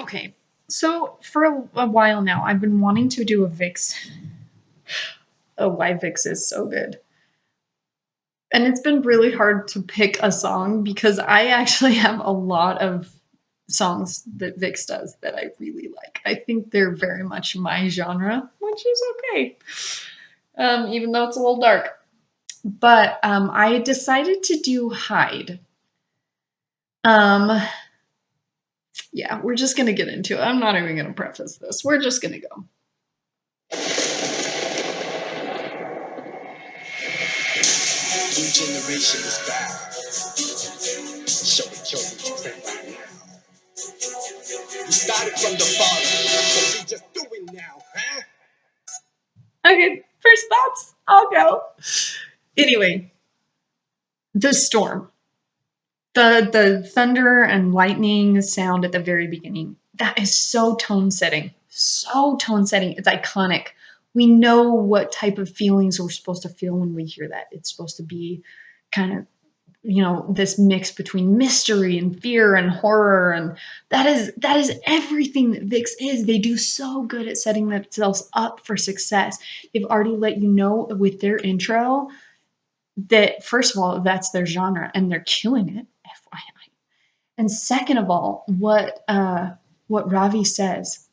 Okay, so for a while now, I've been wanting to do a Vixx. Oh, why Vixx is so good. And it's been really hard to pick a song because I actually have a lot of songs that Vixx does that I really like. I think they're very much my genre, which is okay, even though it's a little dark. But I decided to do Hyde. Um, yeah, we're just gonna get into it. I'm not even gonna preface this. We're just gonna go. New generation is back. Show it your trend right now. We started from the bottom. What we just doing now, huh? Okay, first thoughts. I'll go. Anyway, the storm. The thunder and lightning sound at the very beginning. That is so tone setting. So tone setting. It's iconic. We know what type of feelings we're supposed to feel when we hear that. It's supposed to be kind of, this mix between mystery and fear and horror, and that is everything that Vixx is. They do so good at setting themselves up for success. They've already let you know with their intro that, first of all, that's their genre and they're killing it, FYI. And second of all, what Ravi says,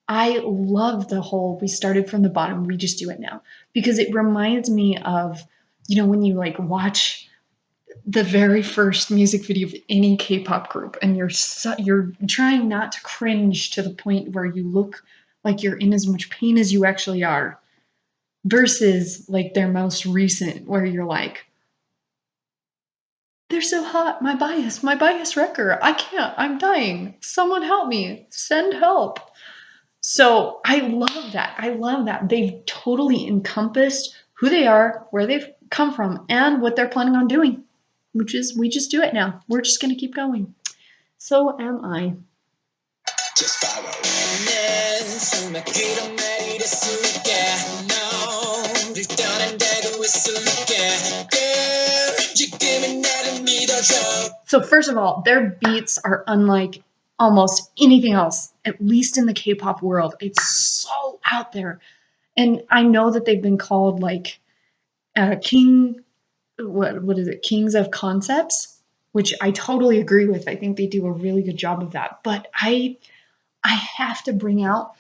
I love the whole "we started from the bottom, we just do it now," because it reminds me of, when you like watch the very first music video of any K-pop group, and you're trying not to cringe to the point where you look like you're in as much pain as you actually are, versus like their most recent, where you're like, they're so hot, my bias wrecker, I can't, I'm dying, someone help me, send help. So I love that. I love that they've totally encompassed who they are, where they've come from, and what they're planning on doing, which is we just do it now. We're just going to keep going. So am I. Just follow. So first of all, their beats are unlike almost anything else, at least in the K-pop world. It's so out there. And I know that they've been called like what is it? Kings of concepts, which I totally agree with. I think they do a really good job of that. But I have to bring out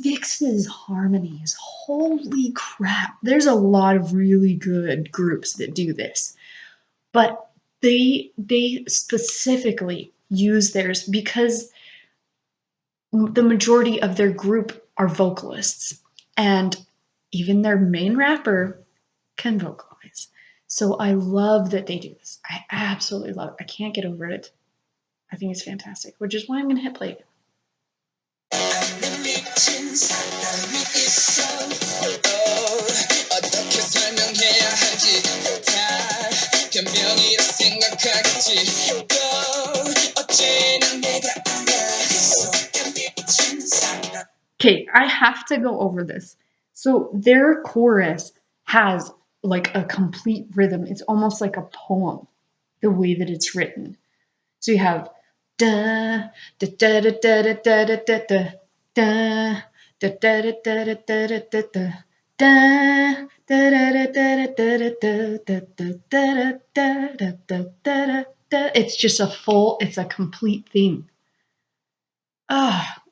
Vixx's harmonies. Holy crap. There's a lot of really good groups that do this. But they specifically use theirs because the majority of their group are vocalists, and even their main rapper can vocalize. So I love that they do this. I absolutely love it. I can't get over it. I think it's fantastic, which is why I'm going to hit play. Okay, I have to go over this. So their chorus has like a complete rhythm. It's almost like a poem, the way that it's written. So you have da da da da da da da da da da da da da da da da da da. It's just it's a complete thing.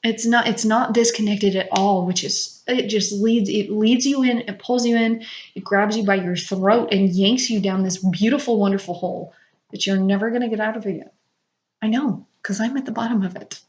It's not disconnected at all, which is, it just leads you in, it pulls you in, it grabs you by your throat and yanks you down this beautiful, wonderful hole that you're never gonna get out of again. I know, because I'm at the bottom of it.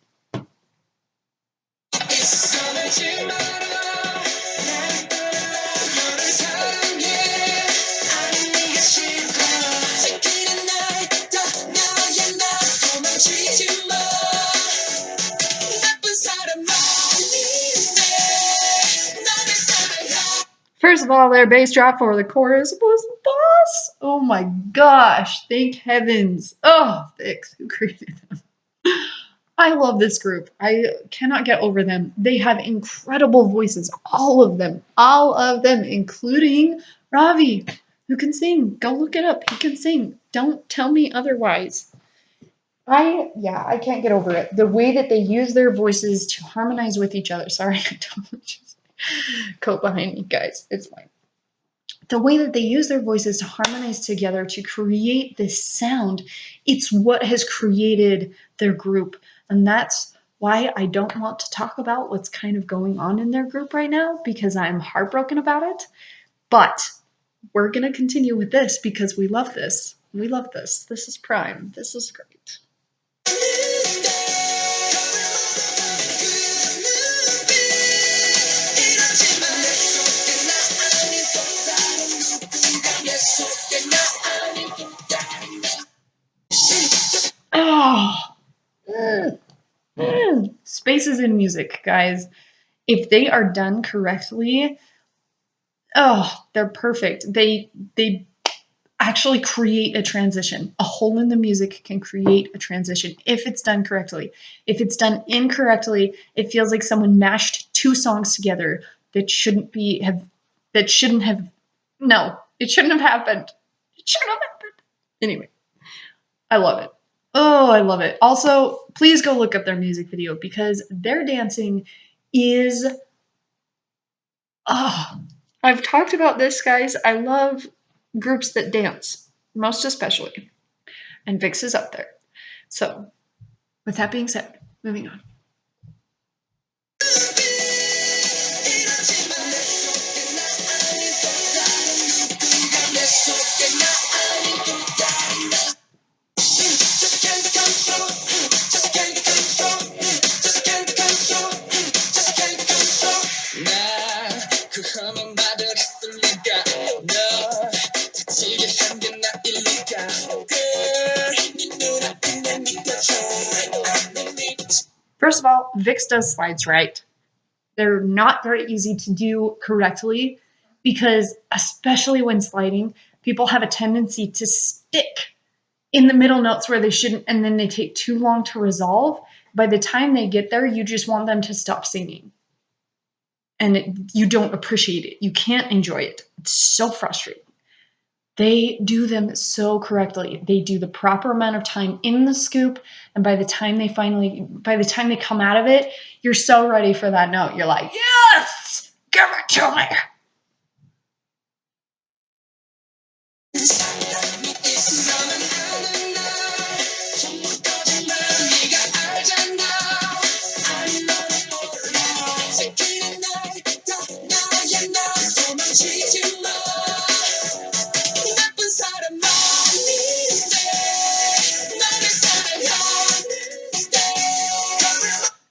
First of all, their bass drop for the chorus was boss. Oh my gosh, thank heavens. Oh, Vixx, who created them? I love this group. I cannot get over them. They have incredible voices, all of them, including Ravi, who can sing. Go look it up. He can sing. Don't tell me otherwise. I can't get over it. The way that they use their voices to harmonize with each other. Sorry, I totally just coat behind me, guys. It's fine. The way that they use their voices to harmonize together to create this sound, it's what has created their group. And that's why I don't want to talk about what's kind of going on in their group right now because I'm heartbroken about it. But we're going to continue with this because we love this. We love this. This is prime. This is great. Oh, spaces in music, guys. If they are done correctly, oh, they're perfect. They actually create a transition. A hole in the music can create a transition if it's done correctly. If it's done incorrectly, it feels like someone mashed two songs together that shouldn't have no, it shouldn't have happened. It shouldn't have happened. Anyway, I love it. Oh, I love it. Also, please go look up their music video because their dancing is oh, I've talked about this, guys. I love groups that dance, most especially. And Vixx is up there. So, with that being said, moving on. First of all, Vixx does slides right. They're not very easy to do correctly because, especially when sliding, people have a tendency to stick in the middle notes where they shouldn't, and then they take too long to resolve. By the time they get there, you just want them to stop singing. And you don't appreciate it. You can't enjoy it. It's so frustrating. They do them so correctly. They do the proper amount of time in the scoop, and by the time they come out of it, you're so ready for that note. You're like, yes, give it to me.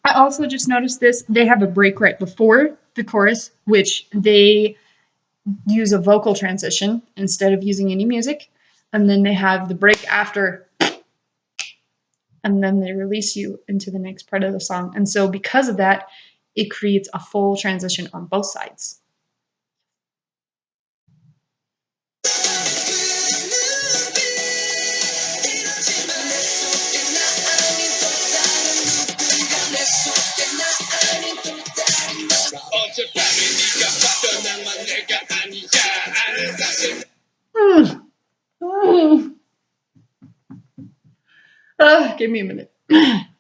I also just noticed this. They have a break right before the chorus, which they use a vocal transition instead of using any music. And then they have the break after, and then they release you into the next part of the song. And so, because of that, it creates a full transition on both sides. Mm. Mm. Give me a minute.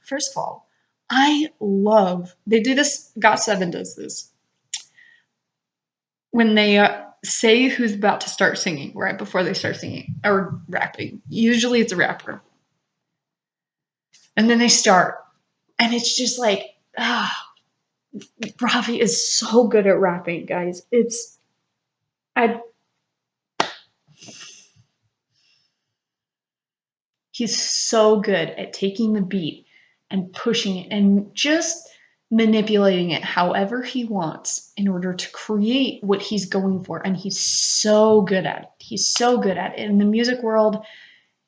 First of all, I love, they do this, Got7 does this. When they say who's about to start singing right before they start singing or rapping. Usually it's a rapper. And then they start. And it's just like, Ravi is so good at rapping, guys. I he's so good at taking the beat and pushing it and just manipulating it however he wants in order to create what he's going for. And he's so good at it. He's so good at it. In the music world,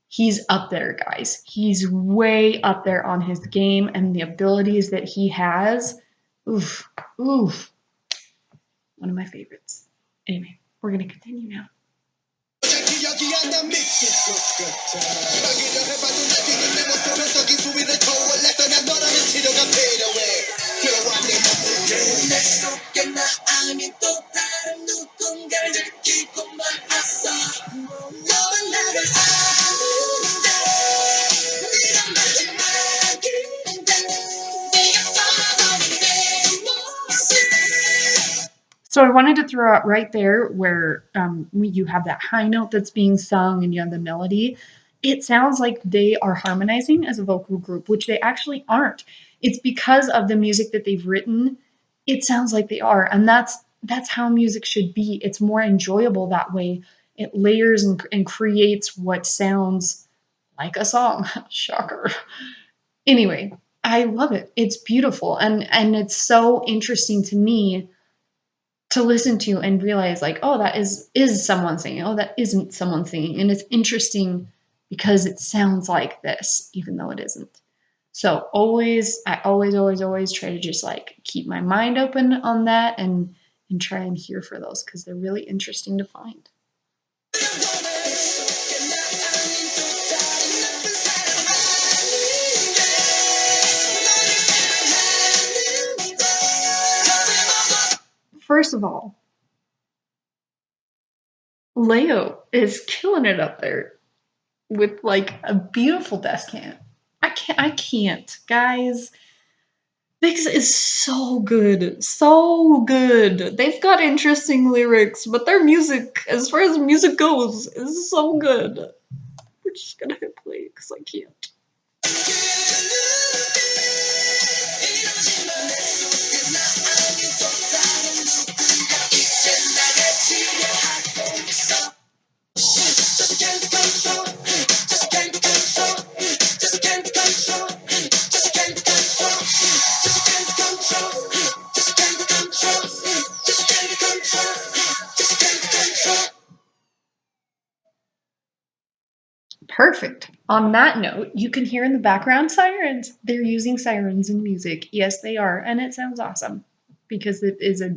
he's up there, guys. He's way up there on his game and the abilities that he has. Oof, oof. One of my favorites. Anyway, we're going to continue now. So I wanted to throw out right there where you have that high note that's being sung and you have the melody. It sounds like they are harmonizing as a vocal group, which they actually aren't. It's because of the music that they've written. It sounds like they are, and that's how music should be. It's more enjoyable that way. It layers and creates what sounds like a song. Shocker. Anyway, I love it. It's beautiful, and it's so interesting to me to listen to and realize like, oh, that is someone singing. Oh, that isn't someone singing. And it's interesting because it sounds like this, even though it isn't. So I always try to just like keep my mind open on that and try and hear for those because they're really interesting to find. First of all, Leo is killing it up there with like a beautiful descant. I can't, guys. Vixx is so good. So good. They've got interesting lyrics, but their music, as far as music goes, is so good. We're just gonna hit play because I can't. Perfect. On that note, you can hear in the background sirens. They're using sirens in music. Yes, they are. And it sounds awesome because it is a.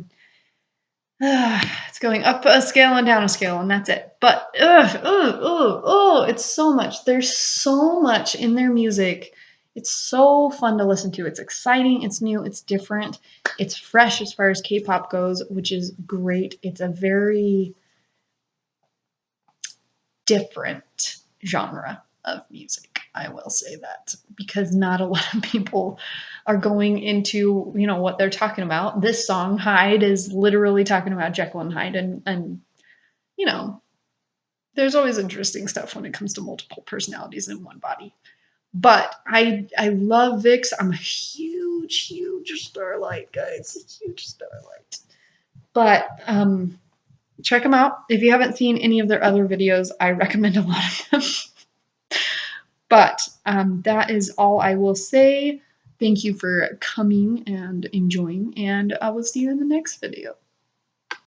It's going up a scale and down a scale, and that's it. But, it's so much. There's so much in their music. It's so fun to listen to. It's exciting, it's new, it's different, it's fresh as far as K pop goes, which is great. It's a very different genre of music. I will say that because not a lot of people are going into, what they're talking about. This song, Hyde, is literally talking about Jekyll and Hyde and you know, there's always interesting stuff when it comes to multiple personalities in one body. But I love Vixx. I'm a huge Starlight, guys. A huge Starlight. But check them out. If you haven't seen any of their other videos, I recommend a lot of them. But that is all I will say. Thank you for coming and enjoying, and I will see you in the next video.